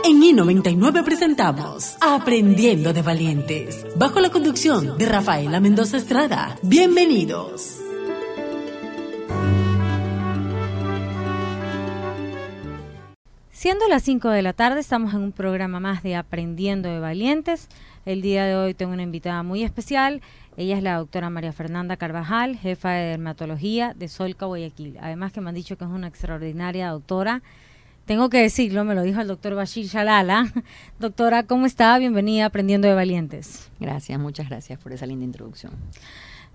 En I99 presentamos Aprendiendo de Valientes, bajo la conducción de Rafaela Mendoza Estrada. Bienvenidos. Siendo las 5 de la tarde, estamos en un programa más de Aprendiendo de Valientes. El día de hoy tengo una invitada muy especial. Ella es la doctora María Fernanda Carvajal, jefa de dermatología de Solca, Guayaquil. Además que me han dicho que es una extraordinaria doctora. Tengo que decirlo, me lo dijo el doctor Bashir Shalala. Doctora, ¿cómo está? Bienvenida a Aprendiendo de Valientes. Gracias, muchas gracias por esa linda introducción.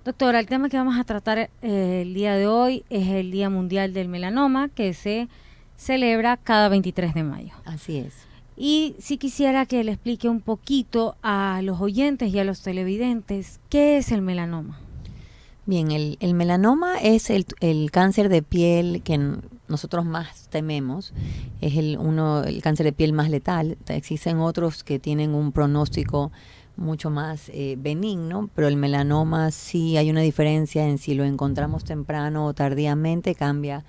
Doctora, el tema que vamos a tratar el día de hoy es el Día Mundial del Melanoma, que se celebra cada 23 de mayo. Así es. Y si quisiera que le explique un poquito a los oyentes y a los televidentes, ¿qué es el melanoma? Bien, el melanoma es el cáncer de piel que nosotros más tememos, es el cáncer de piel más letal. Existen otros que tienen un pronóstico mucho más benigno, pero el melanoma sí hay una diferencia en si lo encontramos temprano o tardíamente, cambia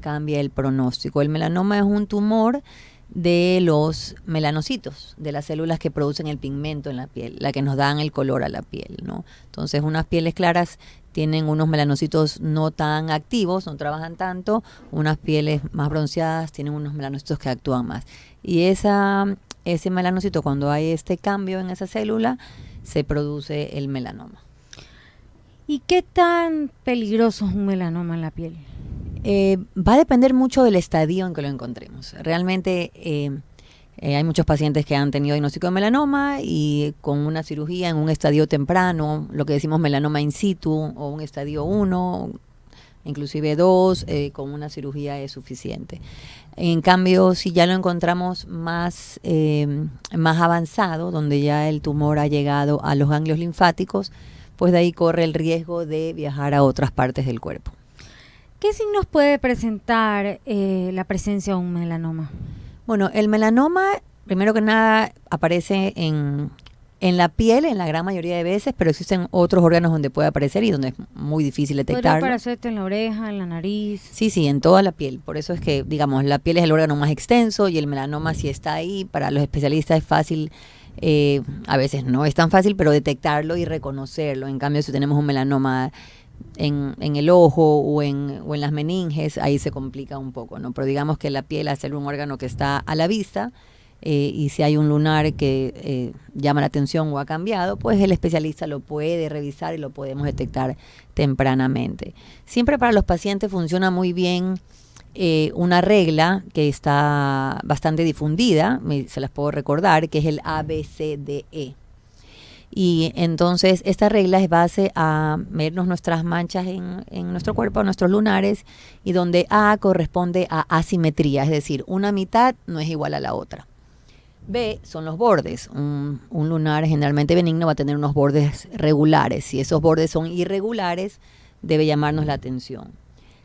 el pronóstico. El melanoma es un tumor de los melanocitos, de las células que producen el pigmento en la piel, la que nos dan el color a la piel, ¿no? Entonces, unas pieles claras tienen unos melanocitos no tan activos, no trabajan tanto, unas pieles más bronceadas tienen unos melanocitos que actúan más. Y ese melanocito, cuando hay este cambio en esa célula, se produce el melanoma. ¿Y qué tan peligroso es un melanoma en la piel? Va a depender mucho del estadio en que lo encontremos. Realmente hay muchos pacientes que han tenido diagnóstico de melanoma y con una cirugía en un estadio temprano, lo que decimos melanoma in situ, o un estadio 1, inclusive 2, con una cirugía es suficiente. En cambio, si ya lo encontramos más avanzado, donde ya el tumor ha llegado a los ganglios linfáticos, pues de ahí corre el riesgo de viajar a otras partes del cuerpo. ¿Qué signos puede presentar la presencia de un melanoma? Bueno, el melanoma, primero que nada, aparece en la piel en la gran mayoría de veces, pero existen otros órganos donde puede aparecer y donde es muy difícil detectarlo. ¿Podría aparecerte en la oreja, en la nariz? Sí, en toda la piel. Por eso es que, digamos, la piel es el órgano más extenso y el melanoma, si está ahí, para los especialistas es fácil. A veces no es tan fácil, pero detectarlo y reconocerlo. En cambio, si tenemos un melanoma en el ojo o en las meninges, ahí se complica un poco, ¿no? Pero digamos que la piel, al ser un órgano que está a la vista, y si hay un lunar que llama la atención o ha cambiado, pues el especialista lo puede revisar y lo podemos detectar tempranamente. Siempre para los pacientes funciona muy bien una regla que está bastante difundida, se las puedo recordar, que es el ABCDE. Y entonces esta regla es base a vernos nuestras manchas en nuestro cuerpo, nuestros lunares, y donde A corresponde a asimetría, es decir, una mitad no es igual a la otra. B son los bordes. Un lunar generalmente benigno va a tener unos bordes regulares. Si esos bordes son irregulares, debe llamarnos la atención.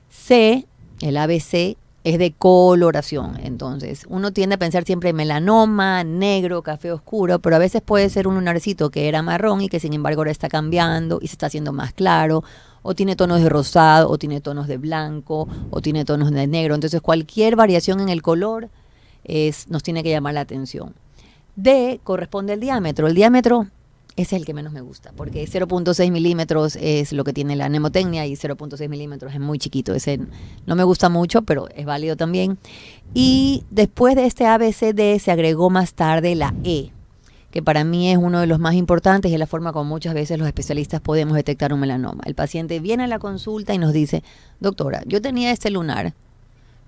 C, el ABC, es de coloración. Entonces, uno tiende a pensar siempre en melanoma, negro, café oscuro, pero a veces puede ser un lunarcito que era marrón y que sin embargo ahora está cambiando y se está haciendo más claro, o tiene tonos de rosado, o tiene tonos de blanco, o tiene tonos de negro. Entonces, cualquier variación en el color nos tiene que llamar la atención. D corresponde al diámetro. El diámetro ese es el que menos me gusta, porque 0.6 milímetros es lo que tiene la anemotecnia y 0.6 milímetros es muy chiquito. Ese no me gusta mucho, pero es válido también. Y después de este ABCD se agregó más tarde la E, que para mí es uno de los más importantes y es la forma como muchas veces los especialistas podemos detectar un melanoma. El paciente viene a la consulta y nos dice: doctora, yo tenía este lunar,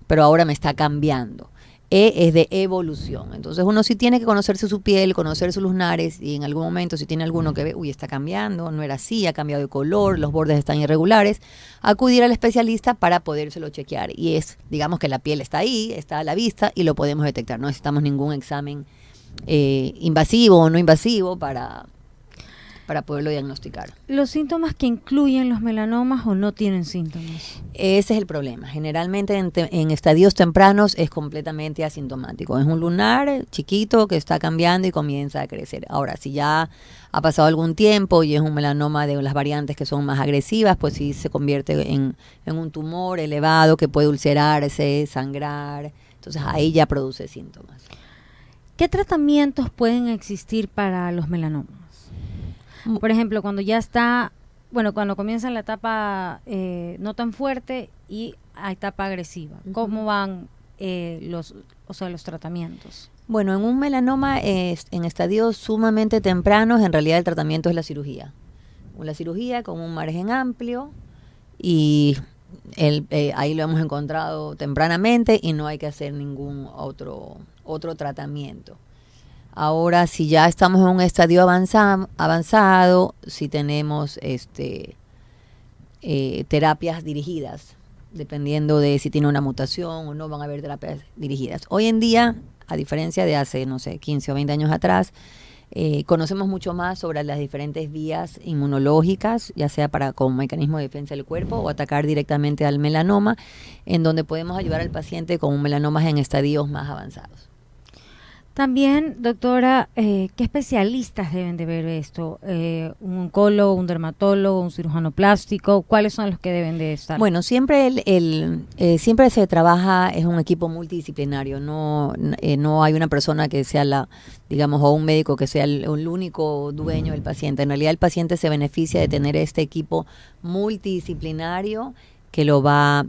pero ahora me está cambiando. E es de evolución. Entonces uno sí tiene que conocerse su piel, conocer sus lunares, y en algún momento si tiene alguno que ve, está cambiando, no era así, ha cambiado de color, los bordes están irregulares, acudir al especialista para podérselo chequear. Y digamos que la piel está ahí, está a la vista y lo podemos detectar. No necesitamos ningún examen invasivo o no invasivo para poderlo diagnosticar. ¿Los síntomas que incluyen los melanomas o no tienen síntomas? Ese es el problema. Generalmente en estadios tempranos es completamente asintomático. Es un lunar chiquito que está cambiando y comienza a crecer. Ahora, si ya ha pasado algún tiempo y es un melanoma de las variantes que son más agresivas, pues sí se convierte en un tumor elevado que puede ulcerarse, sangrar. Entonces ahí ya produce síntomas. ¿Qué tratamientos pueden existir para los melanomas? Por ejemplo, cuando ya está, cuando comienza la etapa no tan fuerte y a etapa agresiva, ¿cómo van los tratamientos? Bueno, en un melanoma en estadios sumamente tempranos, en realidad el tratamiento es la cirugía. La cirugía con un margen amplio y ahí lo hemos encontrado tempranamente y no hay que hacer ningún otro tratamiento. Ahora, si ya estamos en un estadio avanzado, si tenemos terapias dirigidas, dependiendo de si tiene una mutación o no, van a haber terapias dirigidas. Hoy en día, a diferencia de hace, 15 o 20 años atrás, conocemos mucho más sobre las diferentes vías inmunológicas, ya sea como mecanismo de defensa del cuerpo o atacar directamente al melanoma, en donde podemos ayudar al paciente con un melanoma en estadios más avanzados. También, doctora, ¿qué especialistas deben de ver esto? ¿Un oncólogo, un dermatólogo, un cirujano plástico? ¿Cuáles son los que deben de estar? Bueno, siempre siempre se trabaja, es un equipo multidisciplinario, no hay una persona que sea o un médico que sea el único dueño del paciente. En realidad el paciente se beneficia de tener este equipo multidisciplinario que lo va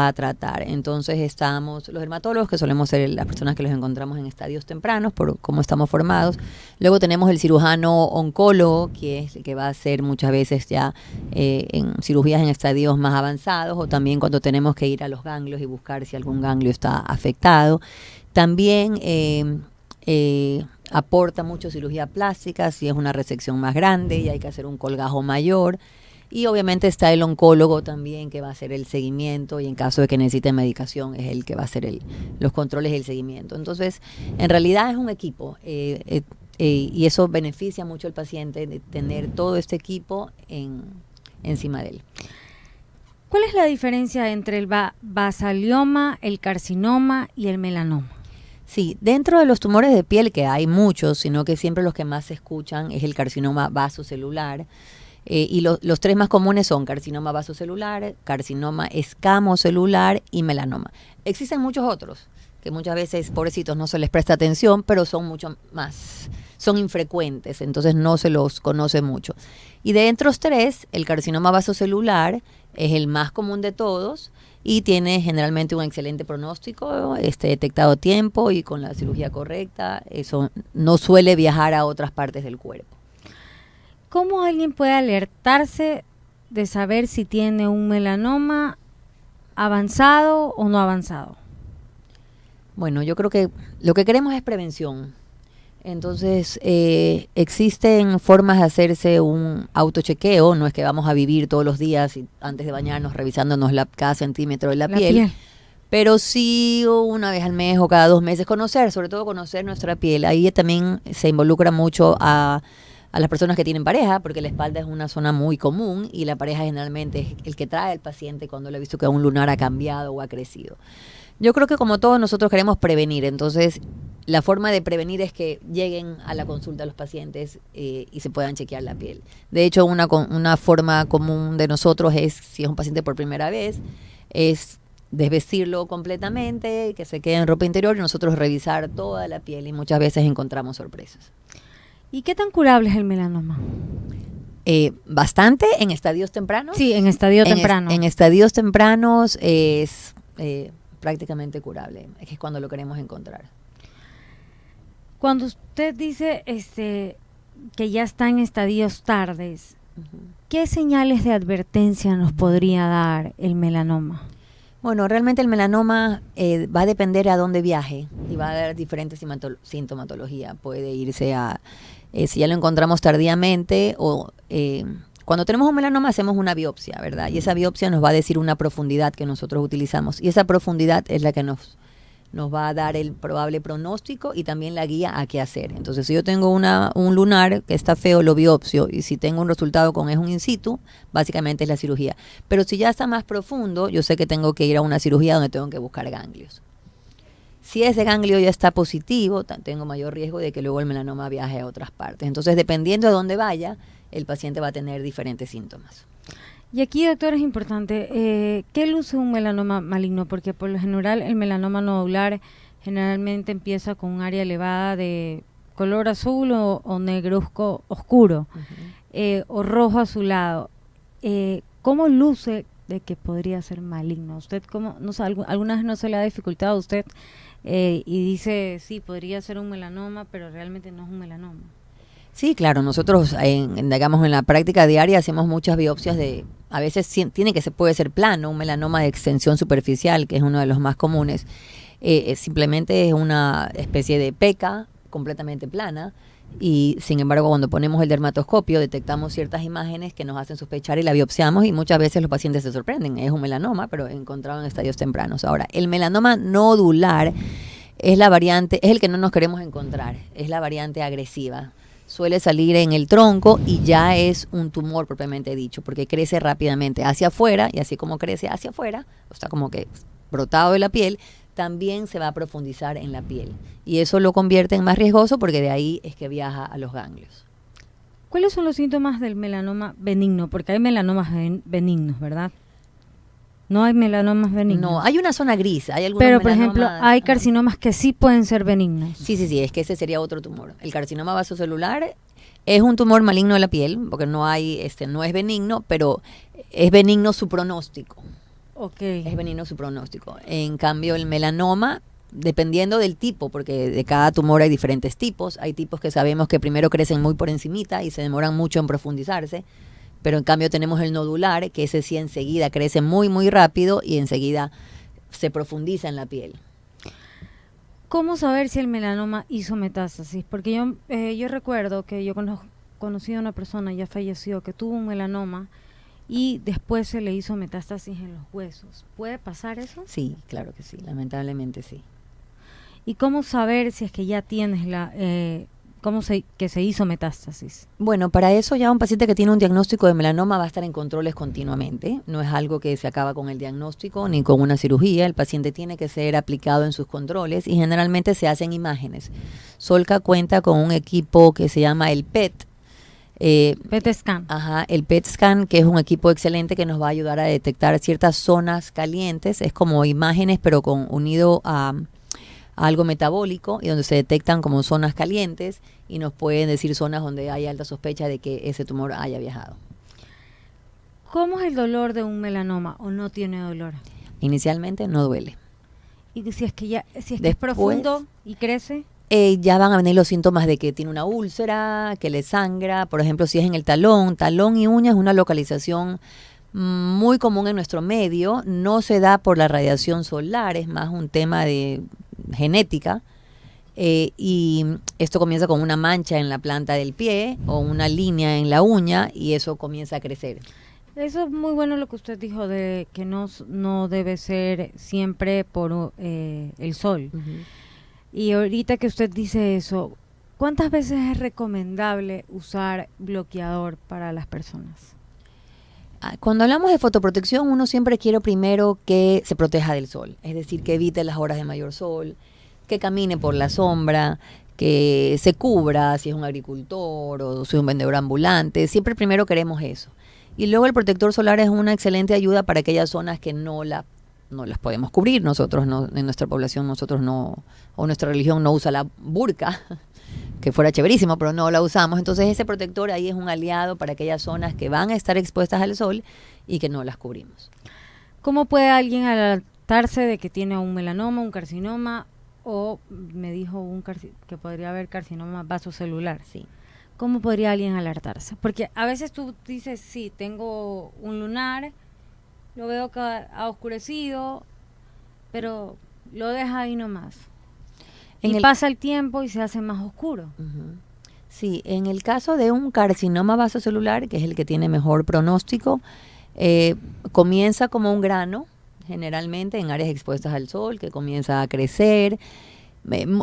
a tratar. Entonces estamos los dermatólogos, que solemos ser las personas que los encontramos en estadios tempranos, por cómo estamos formados. Luego tenemos el cirujano oncólogo, que es el que va a hacer muchas veces ya en cirugías en estadios más avanzados, o también cuando tenemos que ir a los ganglios y buscar si algún ganglio está afectado. También aporta mucho cirugía plástica, si es una resección más grande y hay que hacer un colgajo mayor. Y obviamente está el oncólogo también, que va a hacer el seguimiento, y en caso de que necesite medicación es el que va a hacer los controles y el seguimiento. Entonces, en realidad es un equipo y eso beneficia mucho al paciente de tener todo este equipo encima de él. ¿Cuál es la diferencia entre el basalioma, el carcinoma y el melanoma? Sí, dentro de los tumores de piel, que hay muchos, sino que siempre los que más se escuchan es el carcinoma vasocelular. Y los tres más comunes son carcinoma vasocelular, carcinoma escamocelular y melanoma. Existen muchos otros que muchas veces, pobrecitos, no se les presta atención, pero son mucho más, son infrecuentes, entonces no se los conoce mucho. Y de entre los tres, el carcinoma vasocelular es el más común de todos y tiene generalmente un excelente pronóstico, detectado a tiempo y con la cirugía correcta. Eso no suele viajar a otras partes del cuerpo. ¿Cómo alguien puede alertarse de saber si tiene un melanoma avanzado o no avanzado? Bueno, yo creo que lo que queremos es prevención. Entonces, existen formas de hacerse un autochequeo. No es que vamos a vivir todos los días y antes de bañarnos revisándonos cada centímetro de la piel. Pero sí una vez al mes o cada 2 meses sobre todo conocer nuestra piel. Ahí también se involucra mucho a las personas que tienen pareja, porque la espalda es una zona muy común y la pareja generalmente es el que trae al paciente cuando le ha visto que un lunar ha cambiado o ha crecido. Yo creo que como todos nosotros queremos prevenir, entonces la forma de prevenir es que lleguen a la consulta los pacientes y se puedan chequear la piel. De hecho, una forma común de nosotros es, si es un paciente por primera vez, es desvestirlo completamente, que se quede en ropa interior y nosotros revisar toda la piel, y muchas veces encontramos sorpresas. ¿Y qué tan curable es el melanoma? Bastante en estadios tempranos. Sí, en estadios tempranos. En estadios tempranos es prácticamente curable, es cuando lo queremos encontrar. Cuando usted dice que ya está en estadios tardes, ¿qué señales de advertencia nos podría dar el melanoma? Bueno, realmente el melanoma va a depender a dónde viaje y va a haber diferentes sintomatología. Puede irse si ya lo encontramos tardíamente o cuando tenemos un melanoma hacemos una biopsia, ¿verdad? Y esa biopsia nos va a decir una profundidad que nosotros utilizamos. Y esa profundidad es la que nos va a dar el probable pronóstico y también la guía a qué hacer. Entonces, si yo tengo un lunar que está feo, lo biopsio, y si tengo un resultado es un in situ, básicamente es la cirugía. Pero si ya está más profundo, yo sé que tengo que ir a una cirugía donde tengo que buscar ganglios. Si ese ganglio ya está positivo, tengo mayor riesgo de que luego el melanoma viaje a otras partes. Entonces, dependiendo de dónde vaya, el paciente va a tener diferentes síntomas. Y aquí, doctor, es importante, ¿qué luce un melanoma maligno? Porque por lo general el melanoma nodular generalmente empieza con un área elevada de color azul o negruzco oscuro, o rojo azulado. ¿Cómo luce de que podría ser maligno? ¿Usted cómo, no sé, alguna vez no se le ha dificultado a usted y dice, sí, podría ser un melanoma, pero realmente no es un melanoma? Sí, claro, nosotros digamos en la práctica diaria hacemos muchas biopsias a veces puede ser plano, un melanoma de extensión superficial, que es uno de los más comunes. Simplemente es una especie de peca completamente plana, y sin embargo cuando ponemos el dermatoscopio detectamos ciertas imágenes que nos hacen sospechar y la biopsiamos, y muchas veces los pacientes se sorprenden, es un melanoma pero encontrado en estadios tempranos. Ahora, el melanoma nodular es la variante, es el que no nos queremos encontrar, es la variante agresiva. Suele salir en el tronco y ya es un tumor propiamente dicho, porque crece rápidamente hacia afuera, y así como crece hacia afuera, o sea, como que brotado de la piel, también se va a profundizar en la piel. Y eso lo convierte en más riesgoso porque de ahí es que viaja a los ganglios. ¿Cuáles son los síntomas del melanoma benigno? Porque hay melanomas benignos, ¿verdad? No hay melanomas benignos. No, hay una zona gris, hay algunos pero, por melanomas, ejemplo, hay carcinomas que sí pueden ser benignos. Sí, es que ese sería otro tumor. El carcinoma vasocelular es un tumor maligno de la piel, porque no es benigno, pero es benigno su pronóstico. Okay. Es benigno su pronóstico. En cambio, el melanoma, dependiendo del tipo, porque de cada tumor hay diferentes tipos, hay tipos que sabemos que primero crecen muy por encimita y se demoran mucho en profundizarse, pero en cambio tenemos el nodular, que ese sí enseguida crece muy, muy rápido y enseguida se profundiza en la piel. ¿Cómo saber si el melanoma hizo metástasis? Porque yo recuerdo que yo conocí a una persona, ya falleció, que tuvo un melanoma y después se le hizo metástasis en los huesos. ¿Puede pasar eso? Sí, claro que sí, lamentablemente sí. ¿Y cómo saber si es que ya tienes que se hizo metástasis? Bueno, para eso ya un paciente que tiene un diagnóstico de melanoma va a estar en controles continuamente. No es algo que se acaba con el diagnóstico ni con una cirugía. El paciente tiene que ser aplicado en sus controles y generalmente se hacen imágenes. Solca cuenta con un equipo que se llama el PET. PET scan. Ajá, el PET scan, que es un equipo excelente que nos va a ayudar a detectar ciertas zonas calientes. Es como imágenes, pero unido a algo metabólico, y donde se detectan como zonas calientes y nos pueden decir zonas donde hay alta sospecha de que ese tumor haya viajado. ¿Cómo es el dolor de un melanoma o no tiene dolor? Inicialmente no duele. ¿Y si es que es profundo y crece? Ya van a venir los síntomas de que tiene una úlcera, que le sangra. Por ejemplo, si es en el talón y uña es una localización muy común en nuestro medio. No se da por la radiación solar, es más un tema de genética. Y esto comienza con una mancha en la planta del pie o una línea en la uña, y eso comienza a crecer. Eso es muy bueno lo que usted dijo, de que no debe ser siempre por el sol. Uh-huh. Y ahorita que usted dice eso, ¿cuántas veces es recomendable usar bloqueador para las personas? Cuando hablamos de fotoprotección, uno siempre quiere primero que se proteja del sol, es decir, que evite las horas de mayor sol, que camine por la sombra, que se cubra si es un agricultor o si es un vendedor ambulante. Siempre primero queremos eso. Y luego el protector solar es una excelente ayuda para aquellas zonas que no las podemos cubrir. Nosotros no, en nuestra población, o nuestra religión no usa la burka, que fuera chéverísimo, pero no la usamos. Entonces ese protector ahí es un aliado para aquellas zonas que van a estar expuestas al sol y que no las cubrimos. ¿Cómo puede alguien alertarse de que tiene un melanoma, un carcinoma, o me dijo que podría haber carcinoma vasocelular? Sí. ¿Cómo podría alguien alertarse? Porque a veces tú dices, sí, tengo un lunar, lo veo que ha oscurecido, pero lo deja ahí nomás. Pasa el tiempo y se hace más oscuro. Uh-huh. Sí, en el caso de un carcinoma vasocelular, que es el que tiene mejor pronóstico, comienza como un grano, generalmente en áreas expuestas al sol, que comienza a crecer.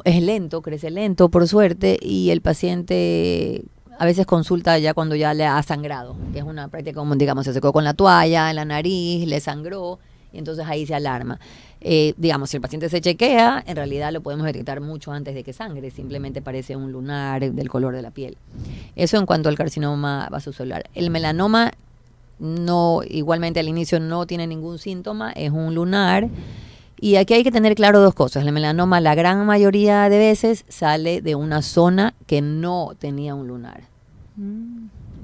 Es lento, crece lento, por suerte, y el paciente a veces consulta ya cuando ya le ha sangrado, que es una práctica como, digamos, se secó con la toalla en la nariz, le sangró, y entonces ahí se alarma. Digamos, si el paciente se chequea, en realidad lo podemos detectar mucho antes de que sangre, simplemente parece un lunar del color de la piel. Eso en cuanto al carcinoma vasocelular. El melanoma, igualmente al inicio no tiene ningún síntoma, es un lunar Y aquí hay que tener claro dos cosas. El melanoma, la gran mayoría de veces, sale de una zona que no tenía un lunar.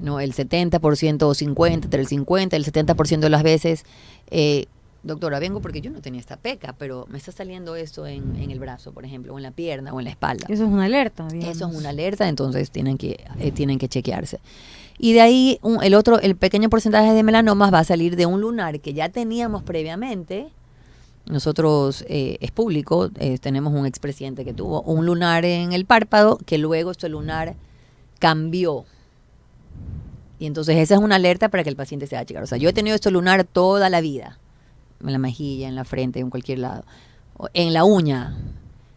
No, el 70% o 50%, entre el 50% y el 70% de las veces, doctora, vengo porque yo no tenía esta peca, pero me está saliendo esto en el brazo, por ejemplo, o en la pierna o en la espalda. Eso es una alerta, digamos. Eso es una alerta, entonces tienen que chequearse. Y de ahí el pequeño porcentaje de melanomas va a salir de un lunar que ya teníamos previamente. Nosotros, es público, tenemos un expresidente que tuvo un lunar en el párpado, que luego este lunar cambió. Y entonces esa es una alerta para que el paciente se haga checar. O sea, yo he tenido este lunar toda la vida, en la mejilla, en la frente, en cualquier lado, en la uña.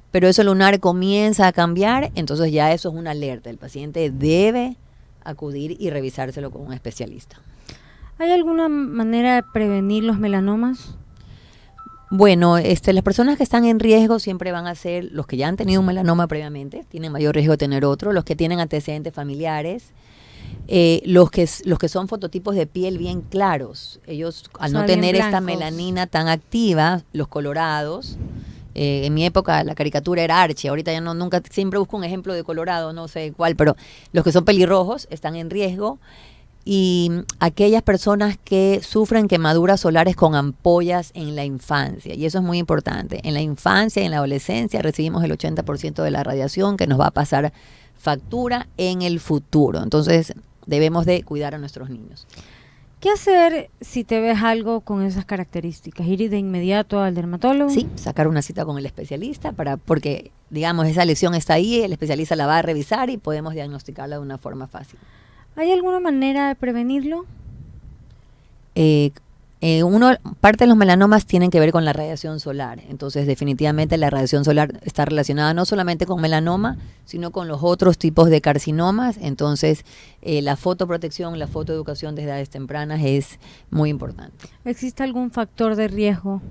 Pero ese lunar comienza a cambiar, entonces ya eso es una alerta. El paciente debe acudir y revisárselo con un especialista. ¿Hay alguna manera de prevenir los melanomas? Bueno, las personas que están en riesgo siempre van a ser los que ya han tenido un melanoma previamente, tienen mayor riesgo de tener otro, los que tienen antecedentes familiares, los que son fototipos de piel bien claros. Ellos, al no tener esta melanina tan activa, los colorados. En mi época la caricatura era Archie, ahorita ya nunca, siempre busco un ejemplo de colorado, no sé cuál, pero los que son pelirrojos están en riesgo. Y aquellas personas que sufren quemaduras solares con ampollas en la infancia, y eso es muy importante. En la infancia y en la adolescencia recibimos el 80% de la radiación que nos va a pasar factura en el futuro. Entonces debemos de cuidar a nuestros niños. ¿Qué hacer si te ves algo con esas características? ¿Ir de inmediato al dermatólogo? Sí, sacar una cita con el especialista porque, digamos, esa lesión está ahí, el especialista la va a revisar y podemos diagnosticarla de una forma fácil. ¿Hay alguna manera de prevenirlo? Parte de los melanomas tienen que ver con la radiación solar. Entonces, definitivamente la radiación solar está relacionada no solamente con melanoma, sino con los otros tipos de carcinomas. Entonces, la fotoprotección, la fotoeducación desde edades tempranas es muy importante. ¿Existe algún factor de riesgo?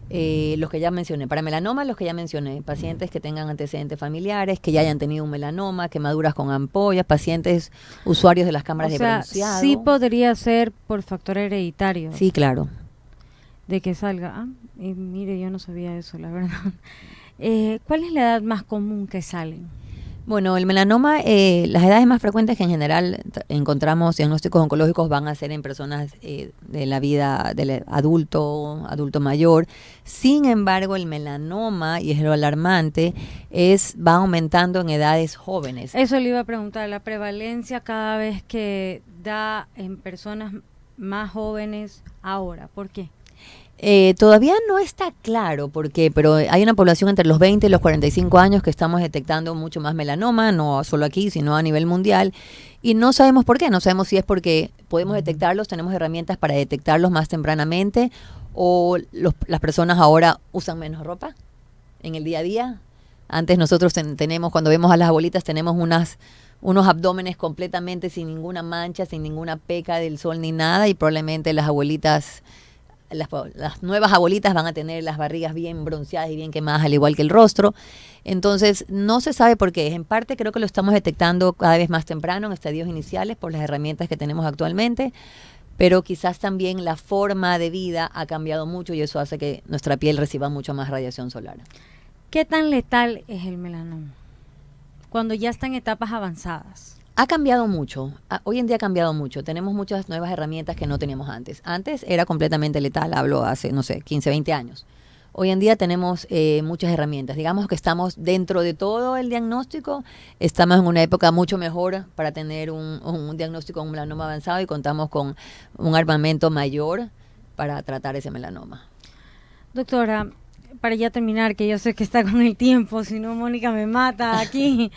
Los que ya mencioné. Para melanoma, los que ya mencioné. Pacientes que tengan antecedentes familiares, que ya hayan tenido un melanoma, quemaduras con ampollas, pacientes usuarios de las cámaras de bronceado. Sí podría ser por factor hereditario. Sí, claro. De que salga. Mire, yo no sabía eso, la verdad. ¿Cuál es la edad más común que salen? Bueno, el melanoma, las edades más frecuentes que en general encontramos diagnósticos oncológicos van a ser en personas de la vida del adulto mayor. Sin embargo, el melanoma, y es lo alarmante, va aumentando en edades jóvenes. Eso le iba a preguntar, la prevalencia cada vez que da en personas más jóvenes ahora, ¿por qué? Todavía no está claro por qué, pero hay una población entre los 20 y los 45 años que estamos detectando mucho más melanoma, no solo aquí, sino a nivel mundial, y no sabemos por qué. No sabemos si es porque podemos detectarlos, tenemos herramientas para detectarlos más tempranamente, o las personas ahora usan menos ropa en el día a día. Antes nosotros tenemos, cuando vemos a las abuelitas, tenemos unos abdómenes completamente sin ninguna mancha, sin ninguna peca del sol ni nada, y probablemente las abuelitas... Las nuevas abuelitas van a tener las barrigas bien bronceadas y bien quemadas, al igual que el rostro. Entonces, no se sabe por qué. En parte creo que lo estamos detectando cada vez más temprano, en estadios iniciales, por las herramientas que tenemos actualmente, pero quizás también la forma de vida ha cambiado mucho y eso hace que nuestra piel reciba mucho más radiación solar. ¿Qué tan letal es el melanoma cuando ya está en etapas avanzadas? Ha cambiado mucho, hoy en día ha cambiado mucho, tenemos muchas nuevas herramientas que no teníamos antes. Antes era completamente letal, hablo hace, 15, 20 años. Hoy en día tenemos muchas herramientas, digamos que estamos dentro de todo el diagnóstico, estamos en una época mucho mejor para tener un diagnóstico de un melanoma avanzado y contamos con un armamento mayor para tratar ese melanoma. Doctora, para ya terminar, que yo sé que está con el tiempo, si no Mónica me mata aquí.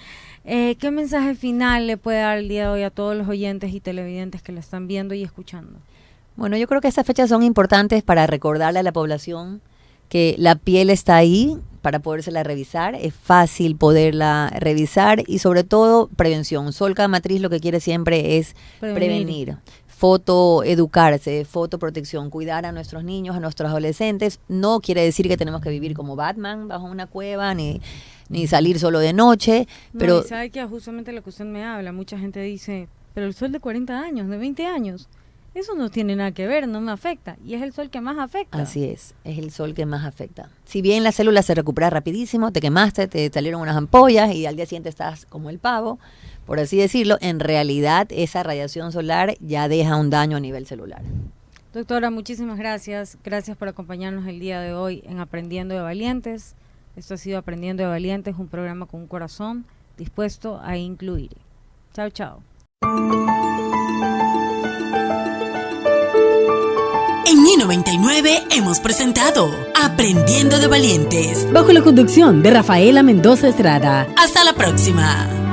¿Qué mensaje final le puede dar el día de hoy a todos los oyentes y televidentes que la están viendo y escuchando? Bueno, yo creo que estas fechas son importantes para recordarle a la población que la piel está ahí para podérsela revisar, es fácil poderla revisar y sobre todo prevención. Solca Matriz lo que quiere siempre es prevenir. Fotoeducarse, fotoprotección, cuidar a nuestros niños, a nuestros adolescentes. No quiere decir que tenemos que vivir como Batman bajo una cueva, ni salir solo de noche. Pero sabe que justamente lo que usted me habla, mucha gente dice, pero el sol de 40 años, de 20 años, Eso no tiene nada que ver, no me afecta. Y es el sol que más afecta. Así es el sol que más afecta. Si bien la célula se recupera rapidísimo, te quemaste, te salieron unas ampollas y al día siguiente estás como el pavo, por así decirlo, en realidad esa radiación solar ya deja un daño a nivel celular. Doctora, muchísimas gracias. Gracias por acompañarnos el día de hoy en Aprendiendo de Valientes. Esto ha sido Aprendiendo de Valientes, un programa con un corazón dispuesto a incluir. Chao, chao. En I99 hemos presentado Aprendiendo de Valientes, bajo la conducción de Rafaela Mendoza Estrada. Hasta la próxima.